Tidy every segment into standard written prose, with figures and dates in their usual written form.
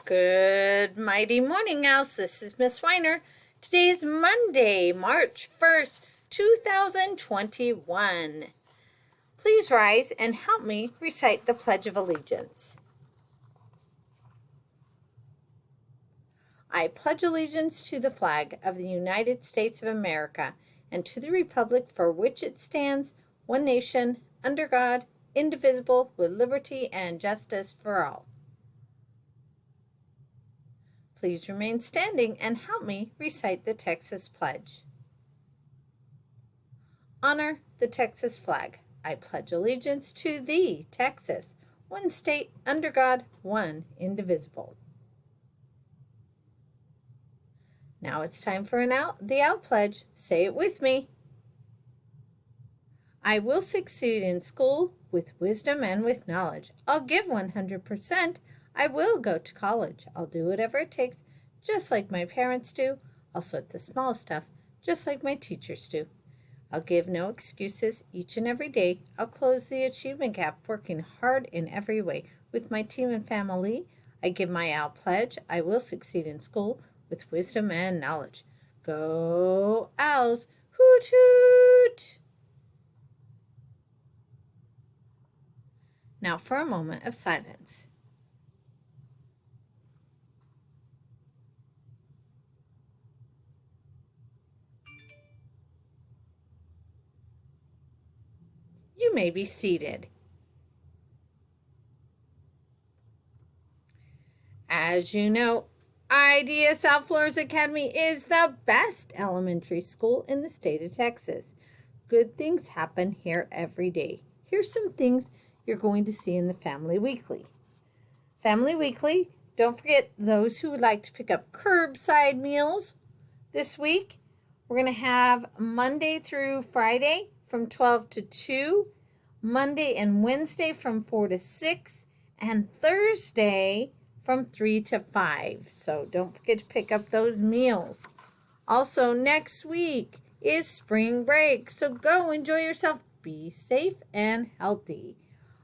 Good mighty morning, Owls. This is Miss Weiner. Today is Monday, March 1st, 2021. Please rise and help me recite the Pledge of Allegiance. I pledge allegiance to the flag of the United States of America and to the republic for which it stands, one nation, under God, indivisible, with liberty and justice for all. Please remain standing and help me recite the Texas Pledge. Honor the Texas flag. I pledge allegiance to thee, Texas, one state, under God, one indivisible. Now it's time for the Owl Pledge. Say it with me. I will succeed in school with wisdom and with knowledge. I'll give 100%. I will go to college. I'll do whatever it takes, just like my parents do. I'll sort the small stuff, just like my teachers do. I'll give no excuses each and every day. I'll close the achievement gap, working hard in every way. With my team and family, I give my Owl Pledge. I will succeed in school with wisdom and knowledge. Go Owls! Hoot hoot! Now for a moment of silence. You may be seated. As you know, IDS South Flores Academy is the best elementary school in the state of Texas. Good things happen here every day. Here's some things you're going to see in the Family Weekly. Family Weekly, don't forget those who would like to pick up curbside meals this week. We're going to have Monday through Friday from 12 to 2, Monday and Wednesday from 4 to 6, and Thursday from 3 to 5. So don't forget to pick up those meals. Also, next week is spring break, so go enjoy yourself. Be safe and healthy.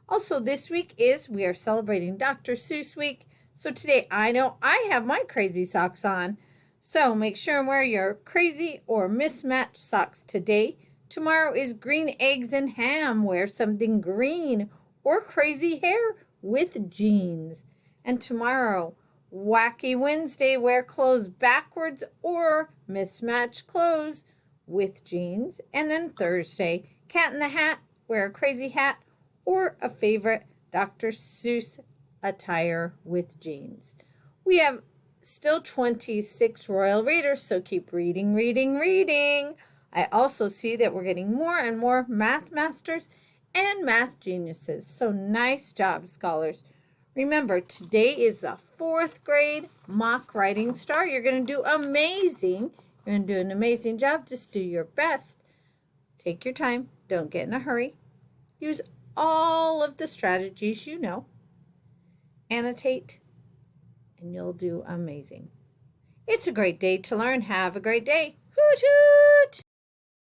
Also, this week we are celebrating Dr. Seuss Week. So today, I know I have my crazy socks on. So make sure and wear your crazy or mismatched socks today. Tomorrow is green eggs and ham. Wear something green or crazy hair with jeans. And tomorrow, Wacky Wednesday, wear clothes backwards or mismatched clothes with jeans. And then Thursday, Cat in the Hat, wear a crazy hat or a favorite Dr. Seuss attire with jeans. We have still 26 Royal Readers, so keep reading, reading, reading. I also see that we're getting more and more math masters and math geniuses, so nice job, scholars. Remember, today is the 4th grade mock writing star. You're going to do amazing. You're going to do an amazing job. Just do your best. Take your time. Don't get in a hurry. Use all of the strategies you know. Annotate, and you'll do amazing. It's a great day to learn. Have a great day. Hoot hoot!